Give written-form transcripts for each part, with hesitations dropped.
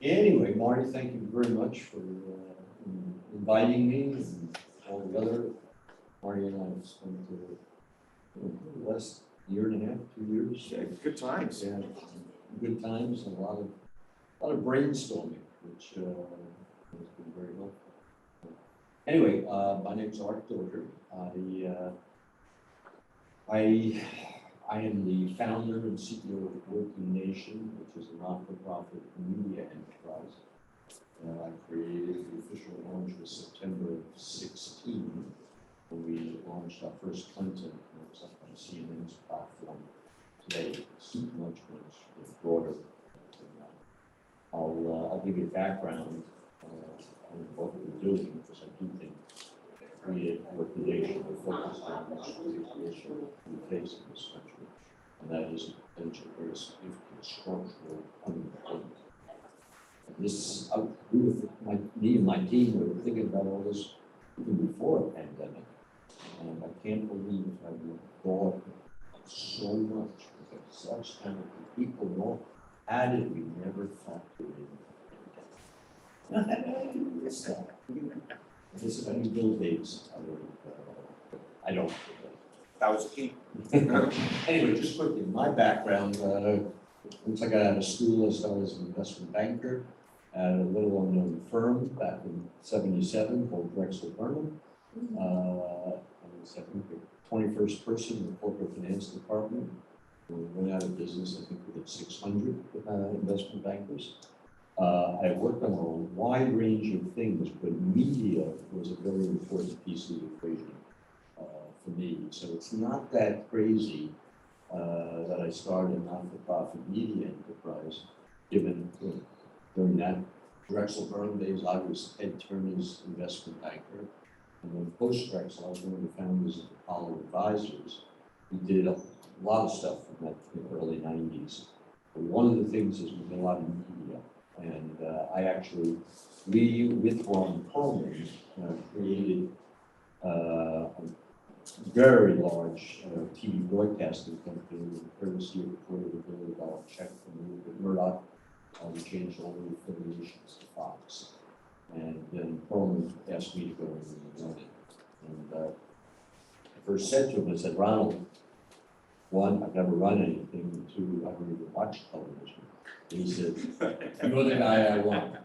Anyway, Marty, thank you very much for inviting me and all the other. Marty and I have spent the last year and a half, 2 years. Yeah, good times. Yeah, good times and a lot of brainstorming, which has been very helpful. Anyway, my name's Art Bilger. I am the founder and CEO of Working Nation, which is a not-for-profit media enterprise. I created the official launch was September of 16, when we launched our first content, and it was up on CNN's platform. Today, it's much broader. I'll give you a background on what we're doing, because I do think create Working Nation will focus on the issue we face in this country, and that is a potential very significant structural unemployment. And this, me and my team were thinking about all this even before a pandemic, and I can't believe how we bought so much with such talented people and all added we never factored in. This is, I mean, Bill Gates, I don't. That was key. Anyway, just quickly, my background, once I got out of school, I started as an investment banker at a little unknown firm back in '77 called Drexel Burnham. I was, I think, the 21st person in the corporate finance department. We went out of business, I think we had 600 investment bankers. I worked on a wide range of things, but media was a very important piece of the equation for me. So it's not that crazy that I started a not-for-profit media enterprise, given during that Drexel Burnham days, I was Ed Turner's investment banker. And then post-Drexel, I was one of the founders of Apollo Advisors. We did a lot of stuff from that in the early 90s. But one of the things is we did a lot of media. And we, with Ron Perlman, created a very large TV broadcasting company, courtesy of a $250 million check from Rupert Murdoch. We changed all the affiliations to Fox. And then Perlman asked me to go in and run it. And I first said to him, I said, Ronald, one, I've never run anything, and two, I don't even watch television. And he said, you're the guy I want.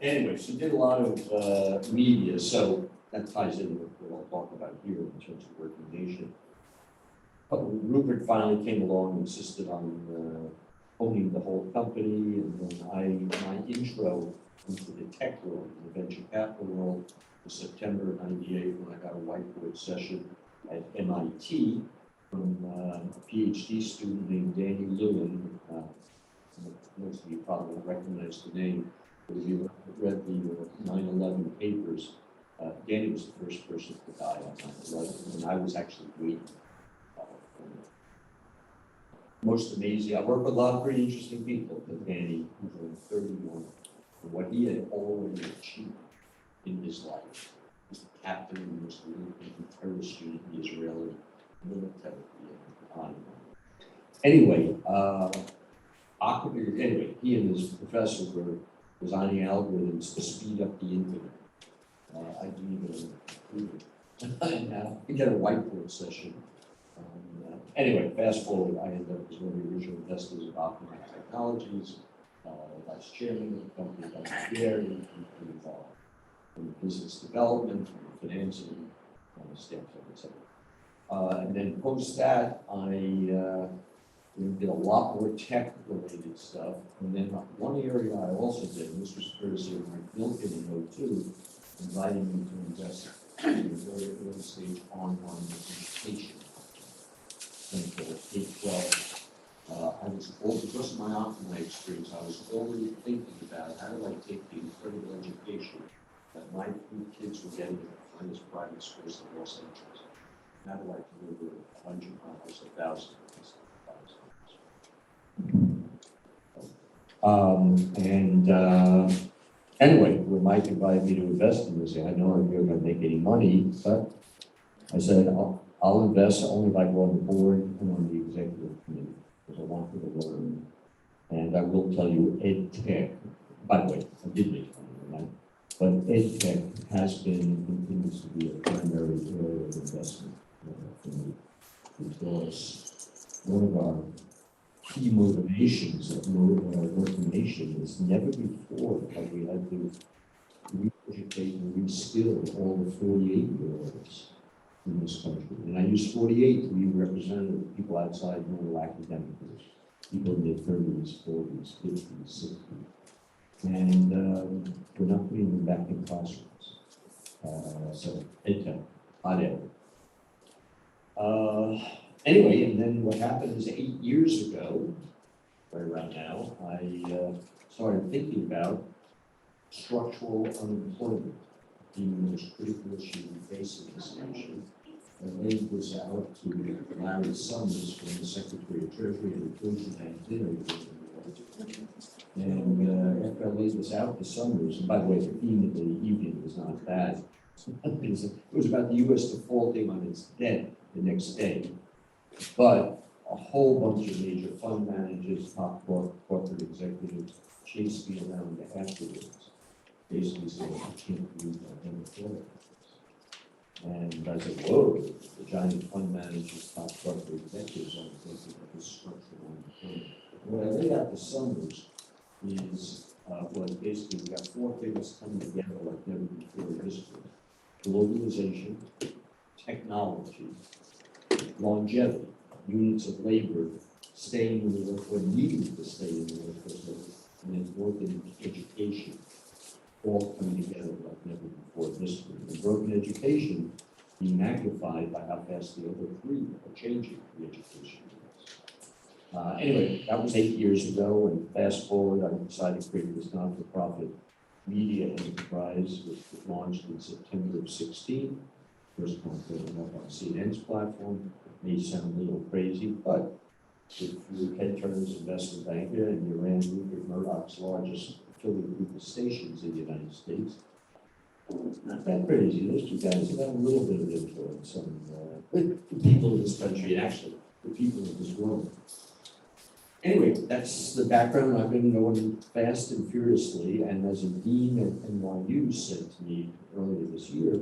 Anyway, so did a lot of media, so that ties in with what I'll talk about here in terms of Working Nation. But Rupert finally came along and insisted on owning the whole company, and then my intro into the tech world, the venture capital world, was September of '98 when I got a whiteboard session at MIT from a PhD student named Danny Lewin. Most of you probably recognize the name, but if you read the 9/11 papers, Danny was the first person to die on 9/11, and I was actually waiting. Most amazing. I work with a lot of pretty interesting people, but Danny, who's only 31, and what he had already achieved in his life. He's the captain of the most elite terrorist unit in the Israeli military. Anyway, he and his professor were designing algorithms to speed up the internet. I didn't even include it. Now we get a whiteboard session. Anyway, fast forward, I ended up as one of the original investors of Optimum Technologies, vice chairman of the company, Bilger, involved in business development, financing, stamps, etc. And then post that, I did a lot more tech-related stuff. And then one area I also did, and this was courtesy of Mike Milken in '02, inviting me to invest in a very early stage online education. K-12. I was, because of my experience, I was already thinking about how do I take the incredible education that my three kids were getting at the finest private schools in Los Angeles. How do I deliver 100 miles, 1,000 miles? Anyway, when Mike invited me to invest in this, I know I'm not going to make any money, but I said, I'll invest only if I go on the board and on the executive committee, because I wanted to learn And I will tell you, ed tech, by the way, I did make fun of that, but ed tech has been and continues to be a primary area of investment for me. Because one of our key motivations of working nation is never before have we had to re-educate and reskill all the 48-year-olds in this country. And I use 48 to be representative of people outside normal academic years, people in their 30s, 40s, 50s, 60s. And we're not putting them back in classrooms. So, EdTech, hot ed. Anyway, and then what happened is 8 years ago, right around now, I started thinking about structural unemployment being the most critical issue we face in this nation. I laid this out to Larry Summers from the Secretary of Treasury and the Deutsche Bank dinner. And after I laid this out to Summers, and by the way, the theme of the evening was not bad. It was about the U.S. defaulting on its debt the next day. But a whole bunch of major fund managers, top corporate executives chased me around afterwards, basically saying, I can't believe I never thought of this. And I said, whoa, the giant fund managers, top corporate executives aren't thinking of this structural unemployment. What I laid out to Summers is, well, basically we got four things coming together like never before in history. Globalization, technology, longevity, units of labor staying in the workforce, needing to stay in the workforce, and then growth in education, all coming together like never before in history. And growth in education being magnified by how fast the other three are changing the education. Anyway, that was 8 years ago, and fast forward, I decided to create this non-for-profit media enterprise, which was launched in September of 16. First time putting up on CNN's platform. It may sound a little crazy, but if you're Ted Turner's investment banker and you ran Rupert Murdoch's largest affiliate group of stations in the United States, not that crazy. Those two guys have had a little bit of influence on the people in this country, and actually the people in this world. Anyway, that's the background. I've been going fast and furiously, and as a dean at NYU said to me earlier this year,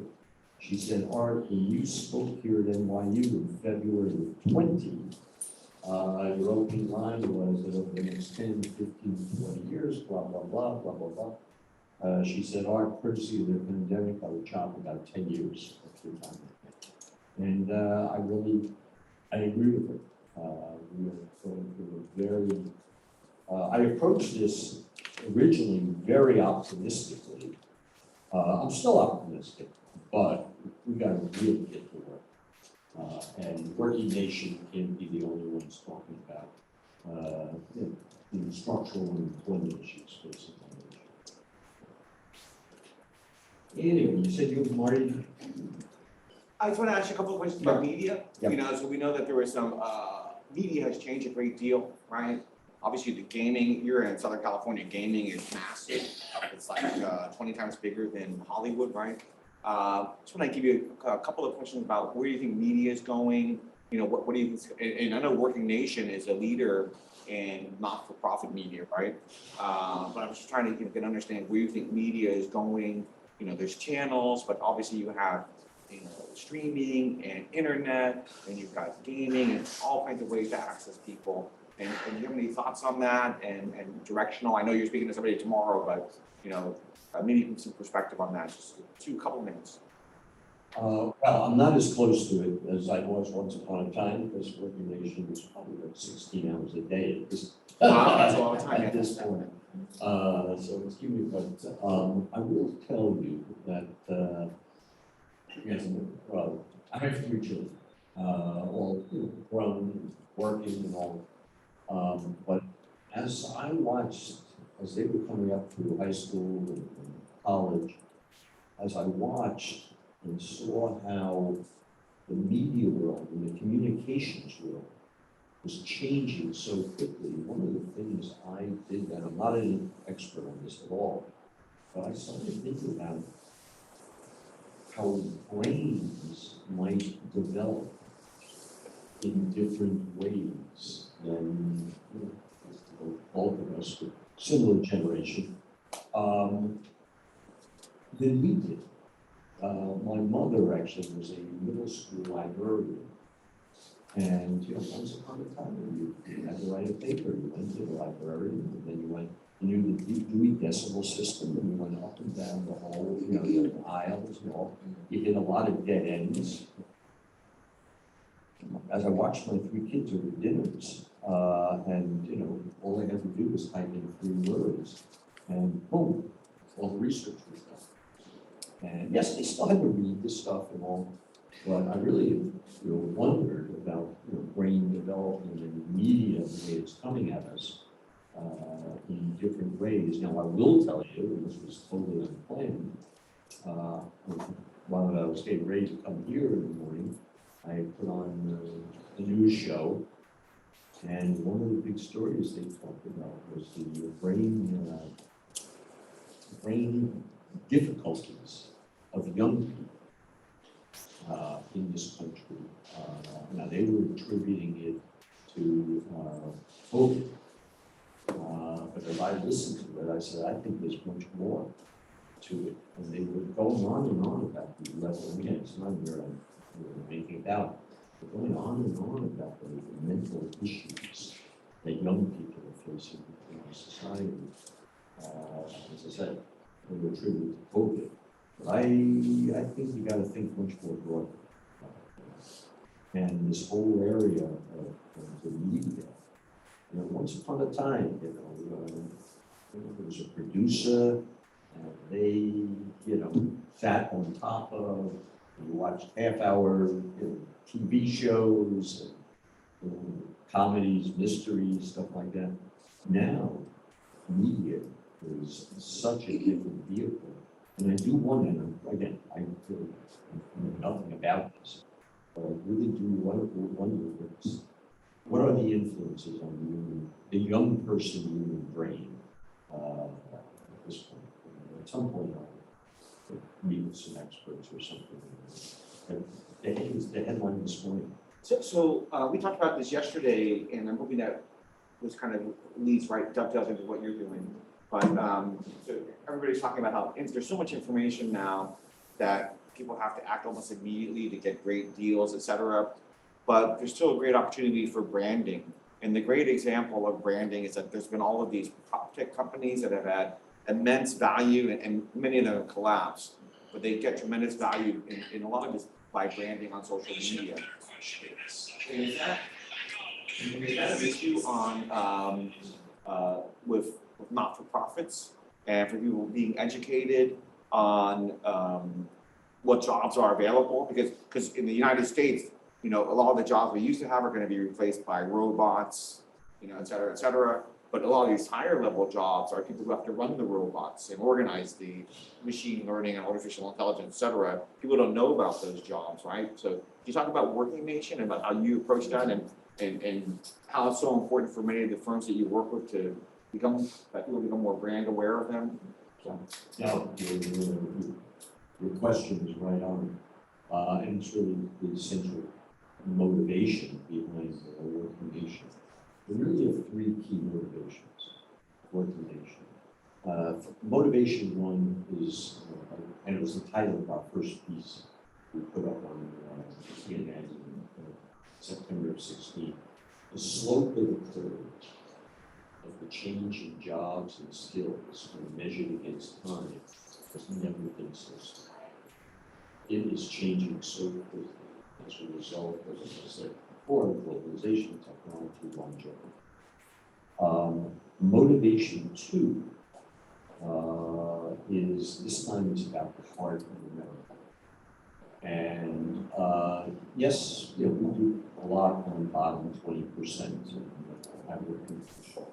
she said, Art, when you spoke here at NYU in February of 20, your opening line was that over the next 10, 15, 20 years, blah, blah, blah, blah, blah, blah. She said, Art, courtesy of the pandemic, I would chop about 10 years of your time. And I agree with her. We are going through a very, I approached this originally very optimistically. I'm still optimistic, but we got to really get to work. And Working Nation can't be the only ones talking about the structural unemployment issues facing the nation. Anyway, you said you were Marty. I just want to ask you a couple of questions about Yeah. media. Yeah. You know, so we know that there was some, media has changed a great deal, right? Obviously the gaming, you're in Southern California, gaming is massive. It's like 20 times bigger than Hollywood, right? Just want to give you a couple of questions about where you think media is going. You know, what do you think, and I know Working Nation is a leader in not-for-profit media, right? But I'm just trying to get an understanding where you think media is going. You know, there's channels, but obviously you have, you know, streaming and internet, and you've got gaming and all kinds of ways to access people. And do you have any thoughts on that and directional? I know you're speaking to somebody tomorrow, but you know, maybe some perspective on that. Just a couple of minutes. Well, I'm not as close to it as I was once upon a time, because Working Nation was probably like 16 hours a day at this, Wow, that's a lot of time. at this point. So excuse me, but I will tell you that yes, well, I have 3 children, all grown, working and all. But as I watched, as they were coming up through high school and college, as I watched and saw how the media world and the communications world was changing so quickly, one of the things I did, and I'm not an expert on this at all, but I started thinking about how brains might develop in different ways than both of us, with similar generation, than we did. My mother actually was a middle school librarian. And, once upon a time, you had to write a paper, you went to the library, and then you went, you knew the Dewey Decimal System, and you went up and down the hall, the aisles and all. You hit a lot of dead ends. As I watched my three kids over dinners, and, all they had to do was type in 3 words, and boom, all the research was done. And yes, they still had to read the stuff and all, but I really, wondered about, brain development and media, the way it's coming at us in different ways. Now, I will tell you, and this was totally unplanned, while I was getting ready to come here in the morning, I put on a news show, and one of the big stories they talked about was the brain difficulties of young people in this country. Now, they were attributing it to COVID, but if I listened to it, I said, I think there's much more to it. And they were going on and on about the level, again, it's not where I'm making it out, but going on and on about the mental issues that young people are facing in our society. As I said, they were attributed to COVID. But I think you got to think much more broadly. And this whole area of the media, once upon a time, there was a producer, and they, sat on top of, you watched half-hour TV shows, and, comedies, mysteries, stuff like that. Now, media is such a different vehicle. And I do wonder, and again, I really know nothing about this, but I really do wonder what are the influences on the young person human brain at this point. At some point, I'll meet with some experts or something. The headline this morning. So we talked about this yesterday, and I'm hoping that was kind of dovetails into what you're doing. But so everybody's talking about how there's so much information now that people have to act almost immediately to get great deals, et cetera. But there's still a great opportunity for branding. And the great example of branding is that there's been all of these prop tech companies that have had immense value, and many of them have collapsed. But they get tremendous value in a lot of this by branding on social media. And is that an issue on with not-for-profits and for people being educated on what jobs are available? Because in the United States, a lot of the jobs we used to have are going to be replaced by robots, et cetera, et cetera. But a lot of these higher level jobs are people who have to run the robots and organize the machine learning and artificial intelligence, et cetera. People don't know about those jobs, right? So can you talk about Working Nation and about how you approach that and how it's so important for many of the firms that you work with to people become more brand aware of them? So, now, your question is right on, and it's really the essential motivation behind the Working Nation. There really are 3 key motivations, Working Nation. Motivation 1 is, and it was the title of our first piece we put up on CNN in September of 16. The slope of the curve of the change in jobs and skills when measured against time has never been so steep. It is changing so quickly as a result of, as I said before, globalization, technology, longevity. Motivation 2 is this time is about the heart of America. And yes, we do a lot on the bottom 20% of control.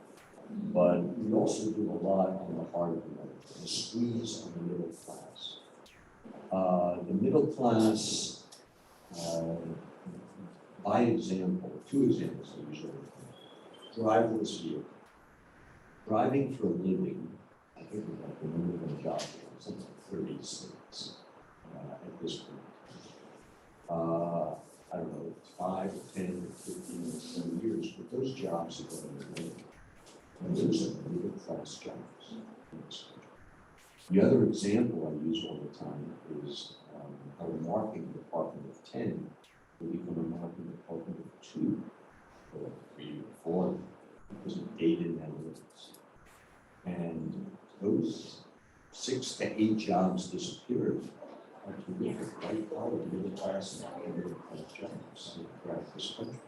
But we also do a lot on the heart of America, the squeeze on the middle class. The middle class, by example, 2 examples I usually driverless vehicle. Driving for a living, I think we have the minimum job, something like 30 states at this point. I don't know, 5 or 10 or 15 or 20 years, but those jobs are going away. And those are middle class jobs. in this country. The other example I use all the time is how a marketing department of 10 will become a marketing department of 2 or 3 or 4 because of data and analytics. And those 6 to 8 jobs disappeared are terrific, white collar, middle class, and middle class jobs throughout this country.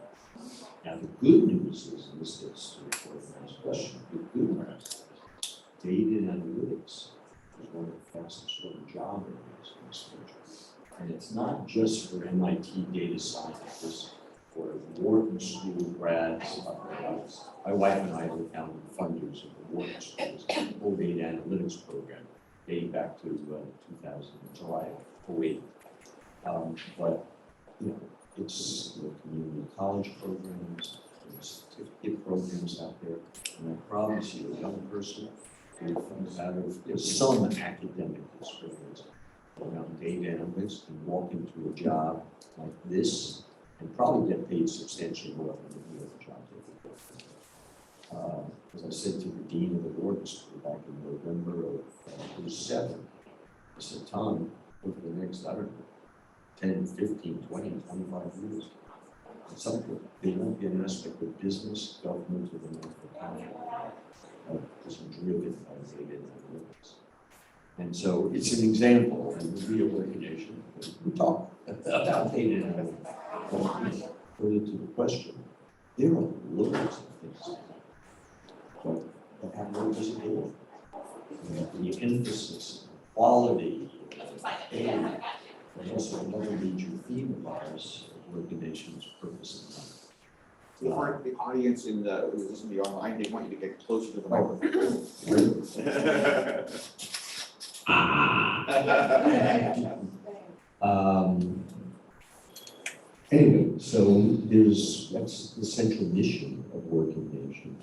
Now, the good news is, and this gets to the next question, the good news is data and analytics is one of the fastest growing job areas in this country. And it's not just for MIT data scientists or Wharton School grads. My wife and I were founding funders of the Wharton School's whole data analytics program dating back to 2000, July of 08. But, you know, it's the community college programs, there's certificate programs out there, and I promise you, a young person who comes out of some academic experience around data analytics can walk into a job like this and probably get paid substantially more than any other job they could. As I said to the dean of the Wharton School back in November of 07, I said, Tom, over the next, I don't know, 10, 15, 20, 25 years. At some point, there won't be an aspect of business, government, or the non-for-profit that isn't driven by data and analytics. And so it's an example, and we are organization, we talk about data and analytics. Further to the question, there are loads of things that have no visibility. The emphasis, quality, and also another major theme of ours, organization's purpose and For the audience in the, who's listening to you online, they want you to get closer to the microphone. Anyway, so that's the central mission of Working Nation,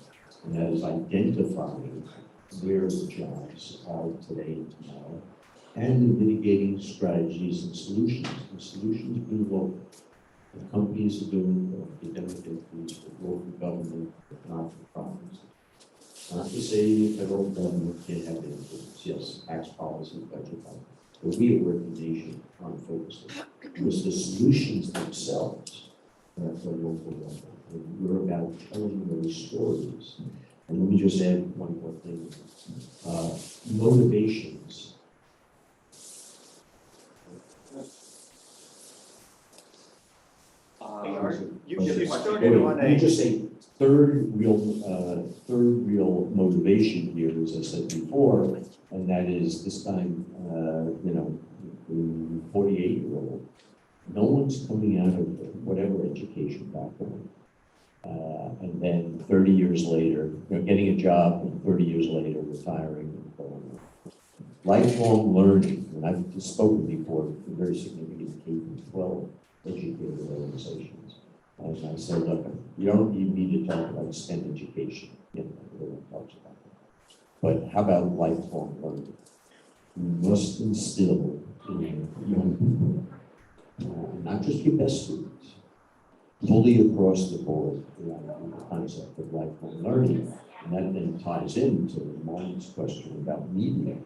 and that is identifying where the jobs are today and tomorrow, and mitigating strategies and solutions. The solutions being local. The companies are doing academic entities, the local government, not-for-profits. Not to say the federal government can't have influence. Yes, tax policy, budget policy. But we at Working Nation aren't focused on it. Because the solutions themselves are at the local level. And we're about telling those stories. And let me just add one more thing. Motivations. You just say third real motivation here, as I said before, and that is this time, the 48-year-old, no one's coming out of whatever education background, and then 30 years later, getting a job, and 30 years later, retiring and going on. Lifelong learning, and I've spoken before for very significant K-12 educated organizations. And I said, look, you don't need me to talk about STEM education. Everyone talks about that. But how about lifelong learning? We must instill in young people, not just your best students, fully across the board, the concept of lifelong learning. And that then ties into Marty's question about media.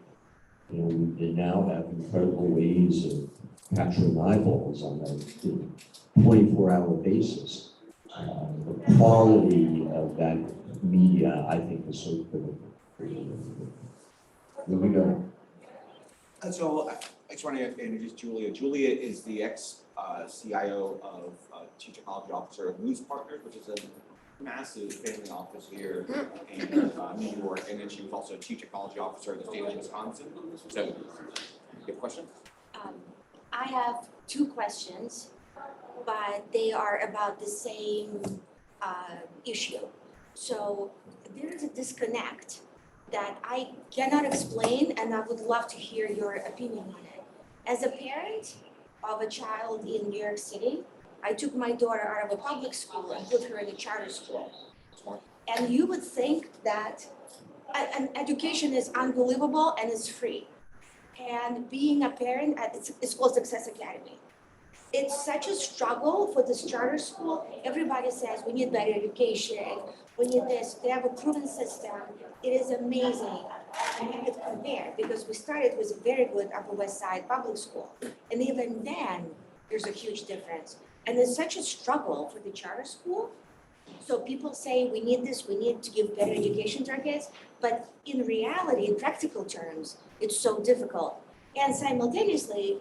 We now have incredible ways of capturing eyeballs on a 24-hour basis. The quality of that media, I think, is so critical. Here we go. So I just want to introduce Julia. Julia is the ex-CIO of Chief Technology Officer of News Partners, which is a massive family office here in New York, and then she was also Chief Technology Officer of the state of Wisconsin. So, you have a question? I have 2 questions, but they are about the same issue. So there is a disconnect that I cannot explain, and I would love to hear your opinion on it. As a parent of a child in New York City, I took my daughter out of a public school and put her in a charter school. And you would think that an education is unbelievable and it's free. And being a parent, it's called Success Academy. It's such a struggle for this charter school. Everybody says we need better education, we need this, they have a proven system, it is amazing. And you could compare, because we started with a very good Upper West Side public school, and even then, there's a huge difference. And it's such a struggle for the charter school. So people say, we need this, we need to give better education to our kids, but in reality, in practical terms, it's so difficult. And simultaneously,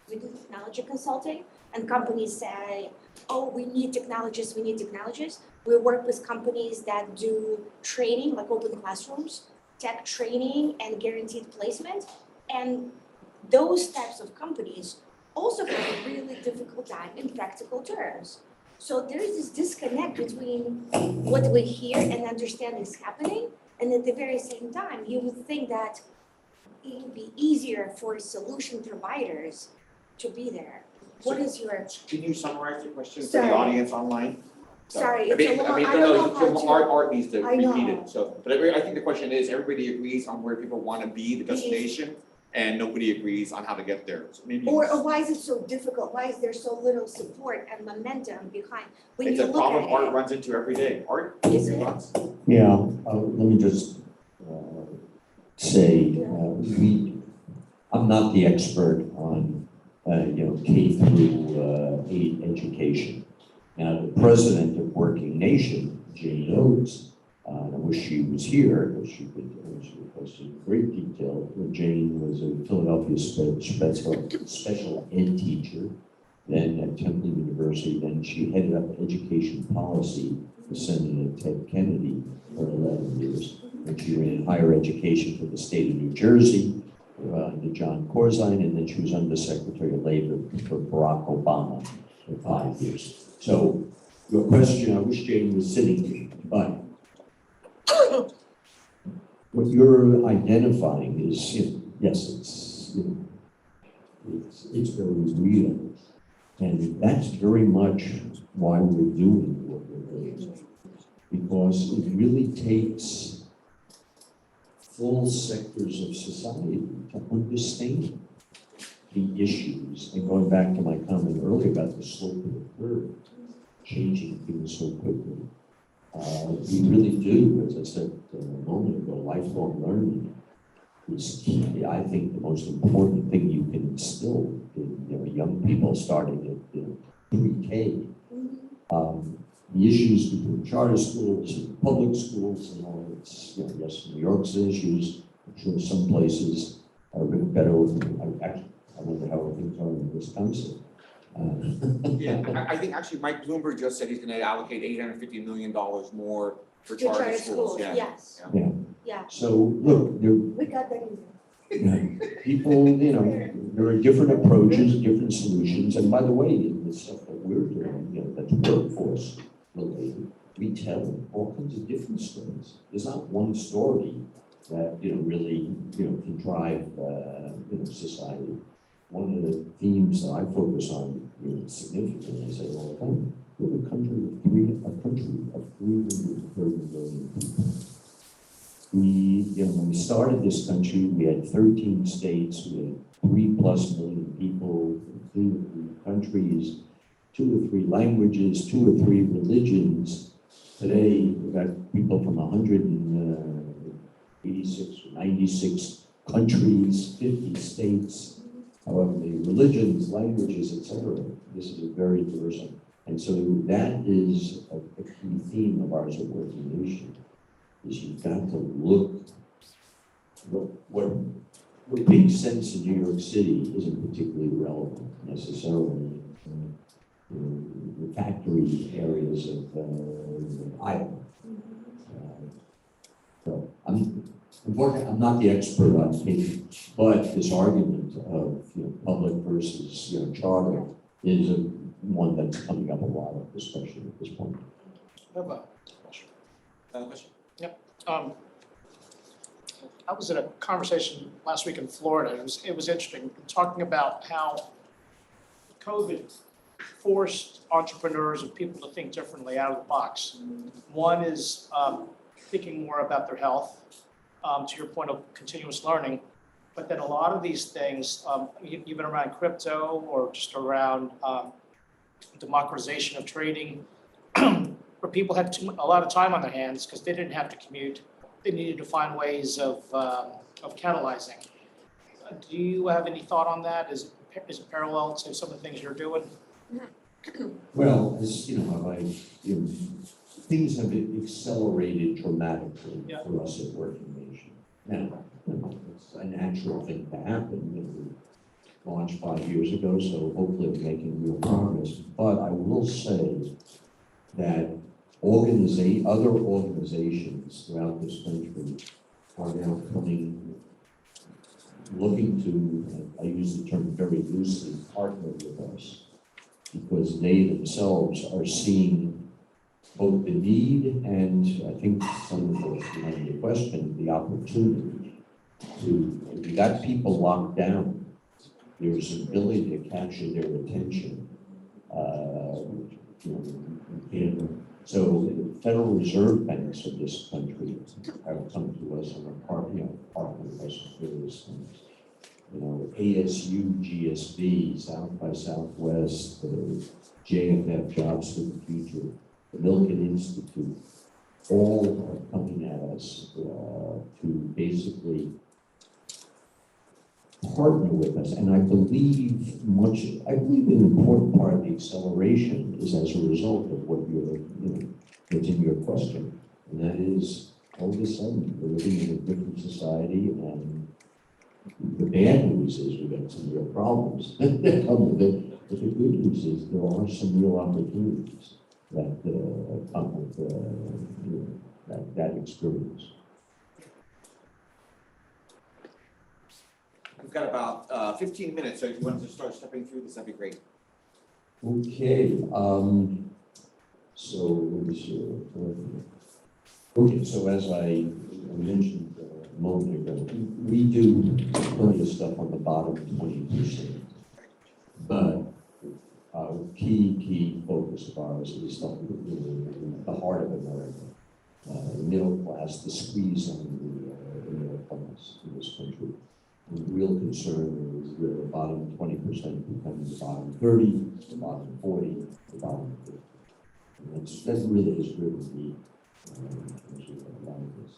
we do technology consulting, and companies say, oh, we need technologists, we need technologists. We work with companies that do training, like open classrooms, tech training and guaranteed placement. And those types of companies also have a really difficult time in practical terms. So there is this disconnect between what we hear and understand is happening, and at the very same time, you would think that it would be easier for solution providers to be there. What is your, Can you summarize your question for Sorry. the audience online? sorry, I it's a mean, long, I I mean, don't no, know how to. Art needs to I know. repeat it, so, but I think the question is, everybody agrees on where people wanna be, the destination, and nobody agrees on how to get there, so maybe. Or why is it so difficult? Why is there so little support and momentum behind, when you It's a look problem at Art it? runs into every day. Art, Is your it? thoughts? Yeah, let me just say, I'm not the expert on, K through 8 education. Now, the president of Working Nation, Jane Oates, and I wish she was here, because she goes in great detail. Jane was a Philadelphia special ed teacher, then at Temple University, then she headed up education policy for Senator Ted Kennedy for 11 years. And she ran higher education for the state of New Jersey, under John Corzine, and then she was Undersecretary of Labor for Barack Obama for 5 years. So your question, I wish Jane was sitting here, but what you're identifying is, yes, it's very real. And that's very much why we're doing what we're doing. Because it really takes full sectors of society to understand the issues. And going back to my comment earlier about the slope of the curve, changing things so quickly. We really do, as I said a moment ago, lifelong learning is key. I think the most important thing you can instill in young people starting at pre-K. The issues between charter schools and public schools and all, it's, yes, New York's issues. I'm sure some places are a bit better. I wonder how things are in Wisconsin. Yeah, I think actually Mike Bloomberg just said he's gonna allocate $850 million more for To charter schools, yeah. yes, Yeah. yeah, So look, we got that in there. people, there are different approaches, different solutions. And by the way, in the stuff that we're doing, that's workforce related, we tell all kinds of different stories. There's not one story that, really, can drive, society. One of the themes that I focus on significantly, I say all the time, we're a country of 330 million people. When we started this country, we had 13 states, we had 3+ million people, 3 or 3 countries, 2 or 3 languages, 2 or 3 religions. Today, we've got people from 186 or 96 countries, 50 states. However, the religions, languages, etc. This is a very diverse one. And so that is a key theme of ours at Working Nation, is you've got to look, what makes sense in New York City isn't particularly relevant necessarily in the factory areas of Iowa. So I'm not the expert on K, but this argument of public versus charter is one that's coming up a lot, especially at this point. I have a question. Another question? I was in a conversation last week in Florida. It was interesting, talking about how COVID forced entrepreneurs and people to think differently out of the box. One is thinking more about their health, to your point of continuous learning. But then a lot of these things, even around crypto or just around democratization of trading, where people had a lot of time on their hands because they didn't have to commute. They needed to find ways of catalyzing. Do you have any thought on that? Is it parallel to some of the things you're doing? Well, as things have accelerated dramatically Yeah. for us at Working Nation. Now, it's a natural thing to happen. We launched 5 years ago, so hopefully we're making real progress. But I will say that other organizations throughout this country are now looking to, I use the term very loosely, partner with us, because they themselves are seeing both the need and, I think some of the question, the opportunity to, we got people locked down. There's an ability to capture their attention. So the Federal Reserve banks of this country have come to us and are partner with us in various things. ASU, GSB, South by Southwest, JFF, Jobs for the Future, the Milken Institute, all are coming at us to basically partner with us. And I believe an important part of the acceleration is as a result of what what's in your question. And that is, all of a sudden, we're living in a different society, and the bad news is we've got some real problems that come with it. But the good news is there are some real opportunities that come with that experience. We've got about 15 minutes, so if you wanted to start stepping through this, that'd be great. Okay, so let me see. Okay, so as I mentioned a moment ago, we do plenty of stuff on the bottom 20%, but key focus of ours is the heart of America, the middle class, the squeeze on the middle class in this country. The real concern is the bottom 20% becoming the bottom 30, the bottom 40, the bottom 50. And that really is driven me a lot of this.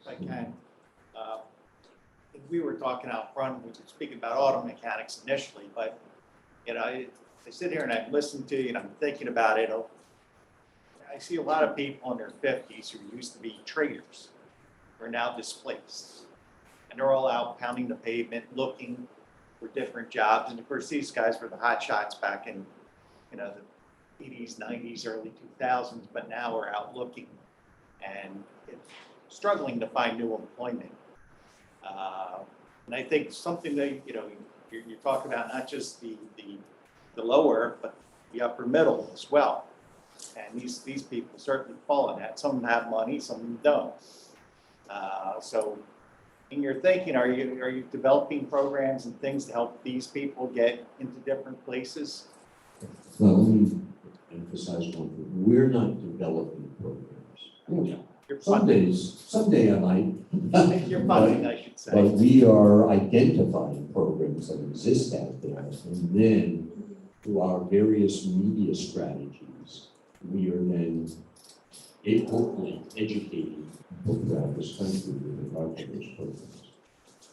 If I can. We were talking out front, we were speaking about auto mechanics initially, but I sit here and I listen to you and I'm thinking about it. I see a lot of people in their 50s who used to be traders who are now displaced. And they're all out pounding the pavement, looking for different jobs. And of course, these guys were the hot shots back in, the 80s, 90s, early 2000s, but now we're out looking and struggling to find new employment. And I think something that, you're talking about, not just the lower, but the upper middle as well. And these people certainly fall in that. Some of them have money, some of them don't. So in your thinking, are you developing programs and things to help these people get into different places? Well, let me emphasize one thing. We're not developing programs. You're funding. Someday I might. You're funding, I should say. But we are identifying programs that exist out there, and then through our various media strategies, we are then hopefully educating people throughout this country with regard to those programs.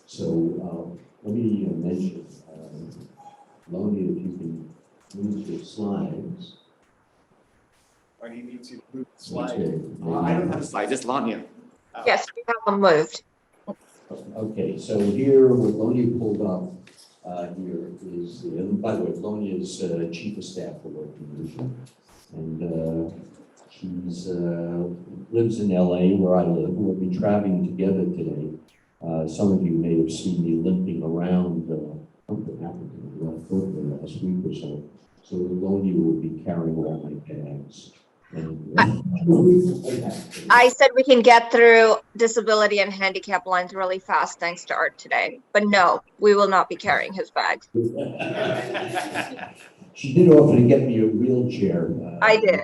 So let me mention, Lonnie, if you can move the slides. Or you need to move the slide. I don't have a slide, just Lanya. Yes, we have them moved. Okay, so here, what Lonia pulled up here is, by the way, Lonia is Chief of Staff for Working Nation. And she's lives in LA, where I live. We'll be traveling together today. Some of you may have seen me limping around something happened to me last week or so. So Lonia will be carrying all my bags. I said we can get through disability and handicap lines really fast thanks to Art today. But no, we will not be carrying his bags. She did offer to get me a wheelchair. I did.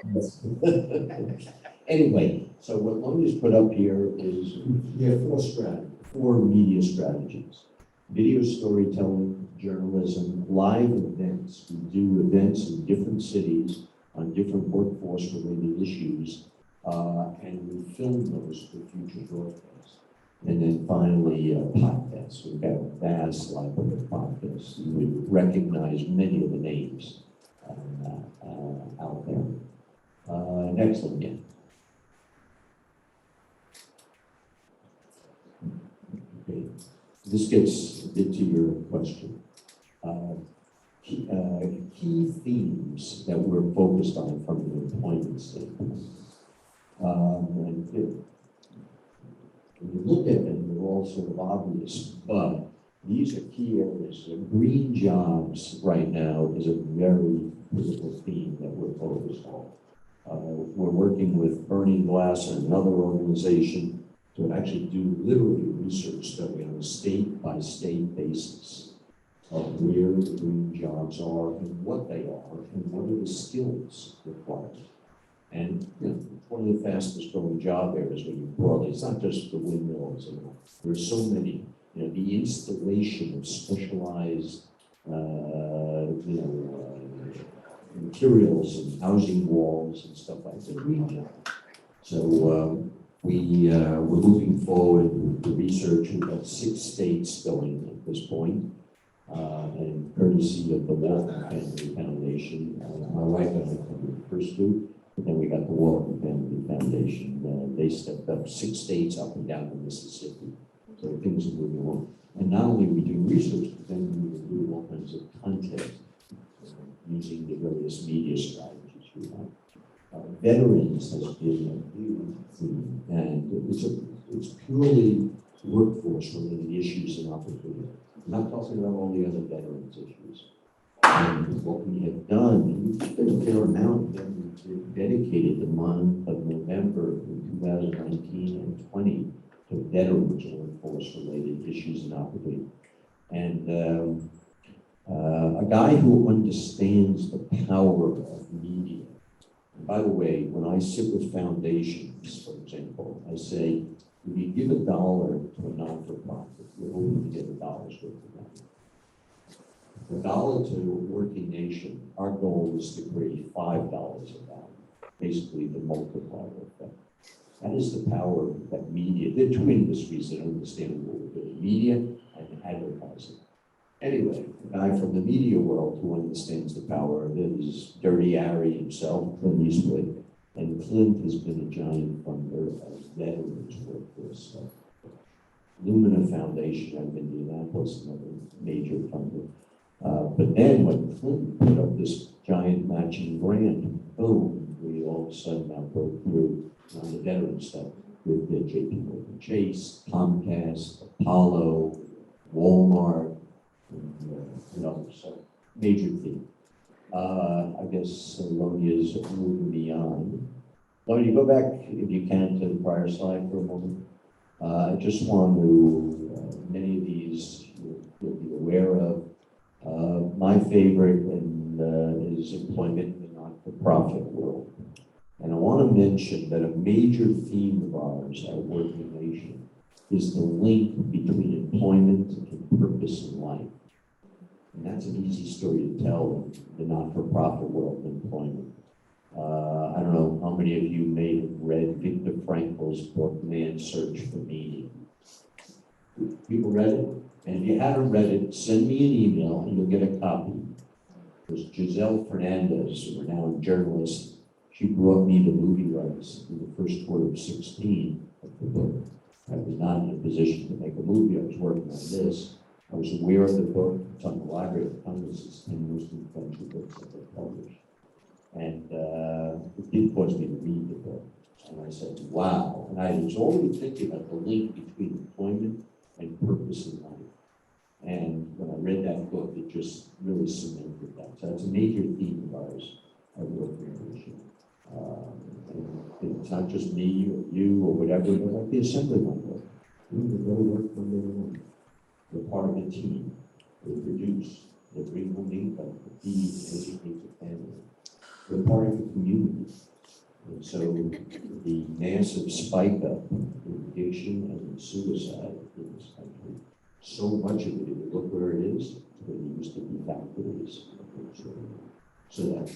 Anyway, so what Lonia's put up here is we have four media strategies. video storytelling, journalism, live events. We do events in different cities on different workforce-related issues, and we film those for future broadcasts. And then finally, podcasts. We've got a vast library of podcasts. You would recognize many of the names out there. Next one again. Okay. This gets a bit to your question. Key themes that we're focused on from an employment standpoint. And when you look at them, they're all sort of obvious, but these are key areas. So green jobs right now is a very critical theme that we're focused on. We're working with Bernie Glass and another organization to actually do literally research study on a state-by-state basis of where the green jobs are and what they are and what are the skills required. And you know, it's one of the fastest growing job areas when you broadly, it's not just the windmills, there's so many, you know, the installation of specialized, materials and housing walls and stuff like that. It's a green job. So we're moving forward with the research. We've got 6 states going at this point, and courtesy of the Walton Family Foundation. My wife and I come the first 2. And then we got the Walton Family Foundation. They stepped up 6 states up and down to Mississippi. So things are moving along. And not only we do research, but then we do all kinds of content using the various media strategies we have. Veterans has been a huge theme, and it's purely workforce-related issues and opportunity. I'm not talking about all the other veterans issues. And what we have done, we've been a fair amount that we've dedicated the month of November in 2019 and 20 to veterans workforce-related issues and opportunity. And a guy who understands the power of media. And by the way, when I sit with foundations, for example, I say, if you give $1 to a non-for-profit, you're hoping to get $1's worth of money. $1 to a working nation, our goal is to create $5 of value, basically the multiplier effect. That is the power that media, there are 2 industries that understand what we're doing, media and advertising. Anyway, a guy from the media world who understands the power of it is Dirty Harry himself, Clint Eastwood, and Clint has been a giant funder of veterans workforce stuff. Lumina Foundation out of Indianapolis, another major funder. But then when Clinton put up this giant matching grant, boom, we all of a sudden now broke through on the veteran stuff with the JP Morgan Chase, Comcast, Apollo, Walmart, and others. So major theme. I guess Lonia's moving beyond. Lonia, go back, if you can, to the prior slide for a moment. I just want to, many of these you'll be aware of. My favorite is employment in the not-for-profit world. And I want to mention that a major theme of ours at Working Nation is the link between employment and purpose in life. And that's an easy story to tell in the not-for-profit world of employment. I don't know how many of you may have read Viktor Frankl's book, Man's Search for Meaning. People read it? And if you haven't read it, send me an email and you'll get a copy. Because Giselle Fernandez, a renowned journalist, she brought me the movie rights in the first quarter of 16 of the book. I was not in a position to make a movie. I was working on this. I was aware of the book. It's on the Library of Congress. It's 10 most influential books that were published. And it did cause me to read the book. And I said, wow. And I was already thinking about the link between employment and purpose in life. And when I read that book, it just really cemented that. So it's a major theme of ours at Working Nation. It's not just me or you or whatever, but like the assembly line. We go to work Monday to Monday. We're part of a team. They produce. They bring home income to feed and educate the family. We're part of the community. And so the massive spike up in addiction and in suicide in this country so much of it, if you look where it is, where it used to be factories. So that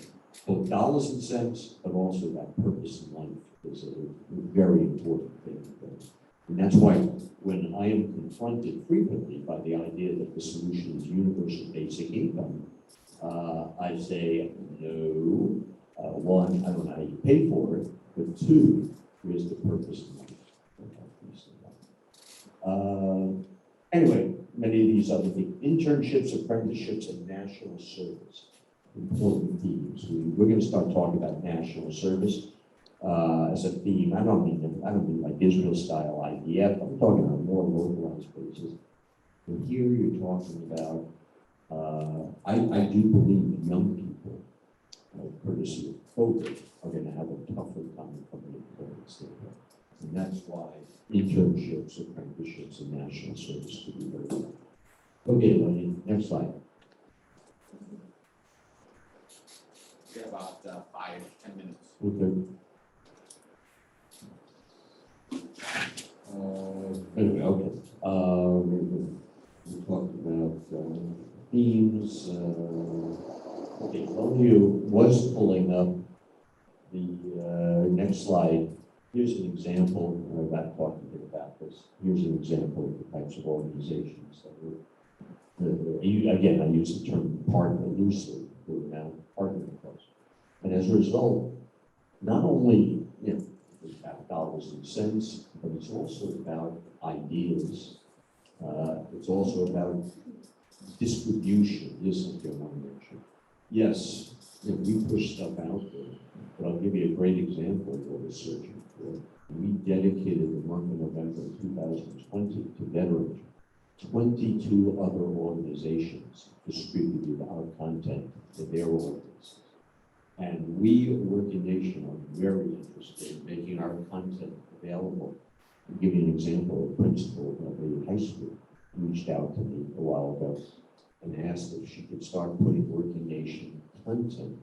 both dollars and cents, but also that purpose in life is a very important thing. And that's why when I am confronted frequently by the idea that the solution is universal basic income, I say, no. One, I don't know how you pay for it, but two, here's the purpose in life. Anyway, many of these other things, internships, apprenticeships, and national service, important themes. We're going to start talking about national service as a theme. I don't mean like Israel style IVF. I'm talking about more localized basis. And here you're talking about. I do believe that young people, courtesy of COVID, are going to have a tougher time coming into the and that's why internships, apprenticeships, and national service could be very good. Okay, Lenny, next slide. We have about 5-10 minutes. Okay. Anyway, okay. We talked about themes. Okay, Lonnie was pulling up the next slide. Here's an example. I've not talked a bit about this. Here's an example of the types of organizations that we're. Again, I use the term partner loosely. We're now partnering with us, and as a result, not only it's about dollars and cents, but it's also about ideas. It's also about distribution. This is what I want to mention. Yes, we push stuff out there, but I'll give you a great example of what we're searching for. We dedicated the month of November 2020 to veterans. 22 other organizations distributed our content to their organizations. And we, Working Nation, are very interested in making our content available. I'll give you an example. A principal of a high school reached out to me a while ago and asked if she could start putting Working Nation content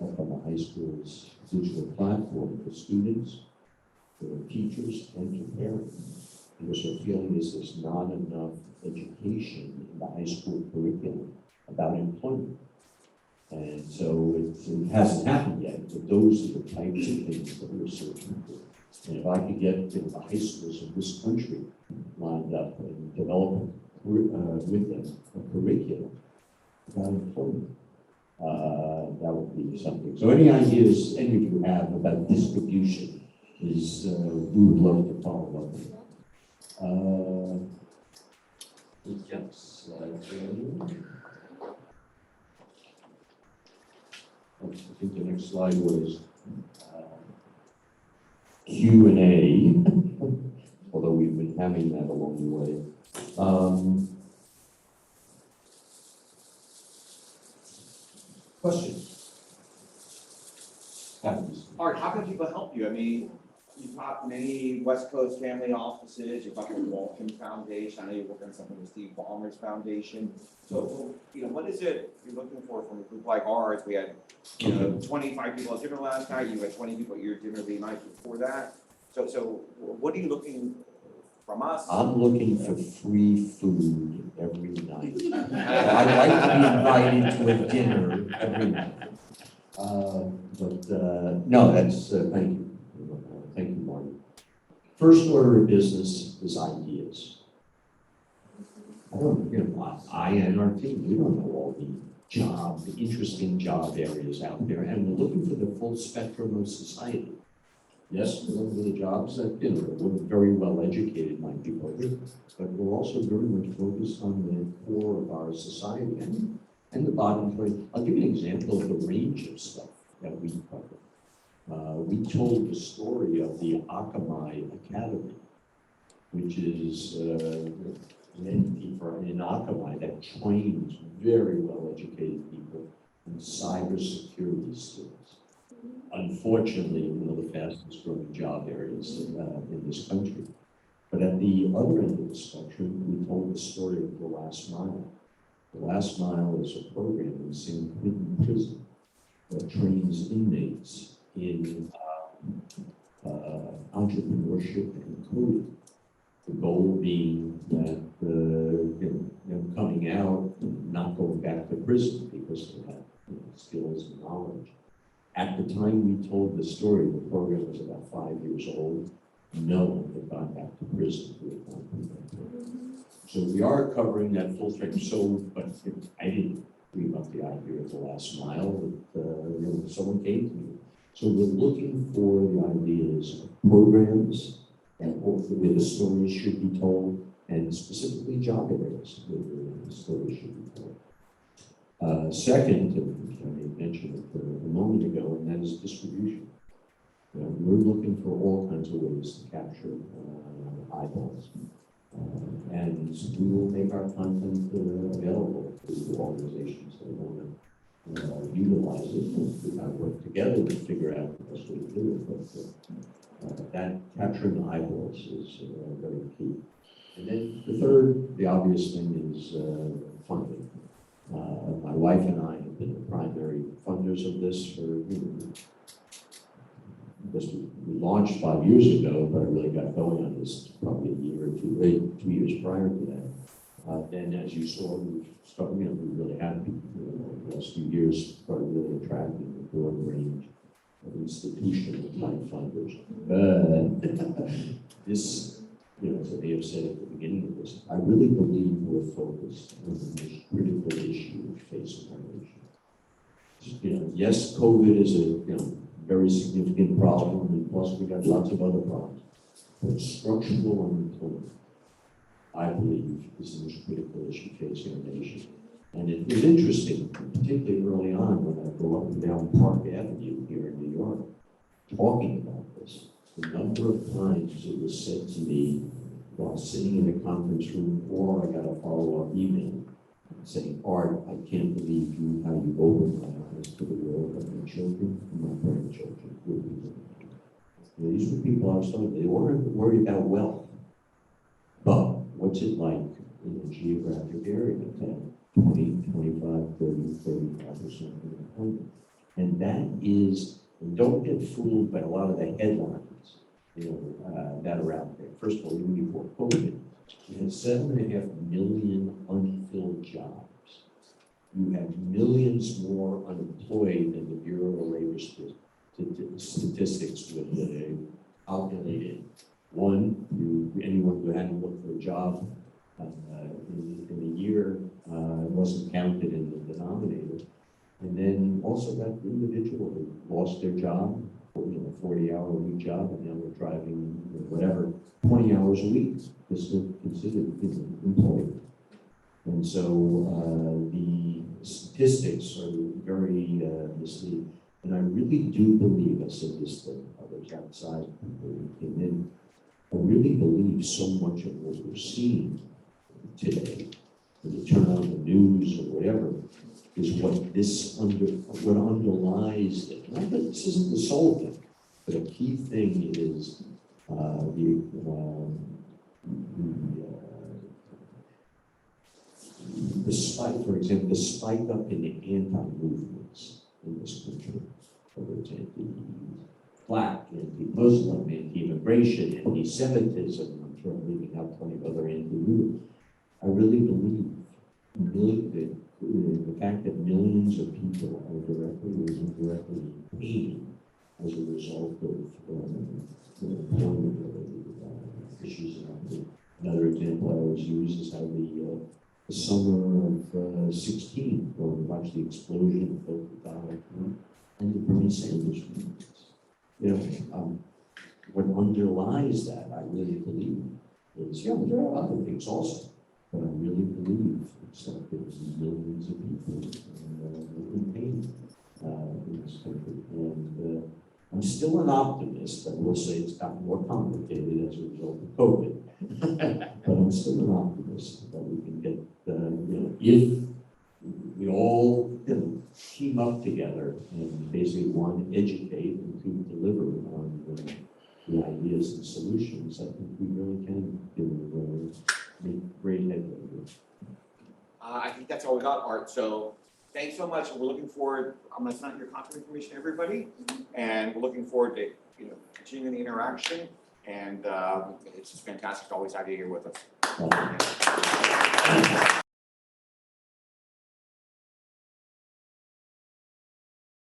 up on the high school's digital platform for students, for teachers, and for parents. Because her feeling is there's not enough education in the high school curriculum about employment. And so it hasn't happened yet, but those are the types of things that we're searching for. And if I could get the high schools in this country lined up and develop with them a curriculum about employment, that would be something. So any ideas any of you have about distribution is we would love to follow up. Yes. I think the next slide was Q&A, although we've been having that along the way. Questions? Art, how can people help you? I mean, you've got many West Coast family offices, you've got the Walton Foundation, I know you work on something with Steve Ballmer's foundation. So, what is it you're looking for from a group like ours? We had, 25 people at dinner last night, you had 20 people at your dinner the night before that. So what are you looking from us? I'm looking for free food every night. I'd like to be invited to a dinner every night. No, that's, thank you. Thank you, Marty. First order of business is ideas. I and our team, we don't know all the interesting job areas out there, and we're looking for the full spectrum of society. Yes, we're looking for the jobs that, we're very well educated, might be focused, but we're also very much focused on the core of our society and the bottom line. I'll give you an example of the range of stuff that we cover. We told the story of the Akamai Academy, which is an entity in Akamai that trains very well educated people in cybersecurity skills. Unfortunately, one of the fastest growing job areas in this country. But at the other end of the spectrum, we told the story of the Last Mile. The Last Mile is a program in San Quentin Prison that trains inmates in entrepreneurship and coding. The goal being that prison because they had skills and knowledge. At the time we told the story, the program was about 5 years old. No one had gone back to prison who had gone through that program. So we are covering that full spectrum. So, but I didn't dream up the idea of the last mile that someone came to me. So we're looking for the ideas of programs and where the stories should be told, and specifically job areas where the stories should be told. Second, and I mentioned it a moment ago, and that is distribution. We're looking for all kinds of ways to capture eyeballs. And we will make our content available to organizations that want to utilize it. We've got to work together to figure out the best way to do it. But that capturing eyeballs is very key. And then the third, the obvious thing is funding. My wife and I have been the primary funders of this for, because we launched 5 years ago, but I really got going on this probably a year or two, 2 years prior to that. Then, as you saw, we really had the last few years started really attracting a broad range of institutional type funders. This, as I may have said at the beginning of this, I really believe we're focused on the most critical issue facing our nation. Yes, COVID is a very significant problem, and plus we got lots of other problems. But structural unemployment, I believe, is the most critical issue facing our nation. And it was interesting, particularly early on when I go up and down Park Avenue here in New York, talking about this. The number of times it was said to me while sitting in a conference room, or I got a follow-up email saying, Art, I can't believe how you opened my eyes to the world of my children and my grandchildren. These were people I was talking to. They weren't worried about wealth. But what's it like in a geographic area that had 20, 25, 30, 35% unemployment? And that is, and don't get fooled by a lot of the headlines that are out there. First of all, even before COVID, you had 7.5 million unfilled jobs. You have millions more unemployed than the Bureau of Labor Statistics would calculate it. Anyone who hadn't looked for a job in a year wasn't counted in the denominator. And then also that individual who lost their job, 40-hour-a-week job, and now they're driving whatever 20 hours a week is still considered employed. And so the statistics are very misleading. And I really do believe, I said this to others outside, people who came in, I really believe so much of what we're seeing today, when you turn on the news or whatever, is what underlies it. And I think this isn't the sole thing, but a key thing is the spike, for example, the spike up in the anti-movements in this country, whether it's anti-Black, anti-Muslim, anti-immigration, anti-Semitism, I'm sure I'm leaving out plenty of other anti-movements. I really believe the fact that millions of people are directly or indirectly paid as a result of employment-related issues. Another example I always use is how the summer of 16, where we watched the explosion of both the Donald Trump and the Bernie Sanders movements. What underlies that, I really believe, is, there are other things also, but I really believe it's that there's millions of people in pain in this country. And I'm still an optimist. I will say it's gotten more complicated as a result of COVID. But I'm still an optimist that we can get, if we all team up together and basically want to educate and to deliver on the ideas and solutions, I think we really can make great headway. I think that's all we got, Art. So thanks so much. We're looking forward. I'm going to send out your contact information to everybody, and we're looking forward to continuing the interaction. And it's just fantastic to always have you here with us.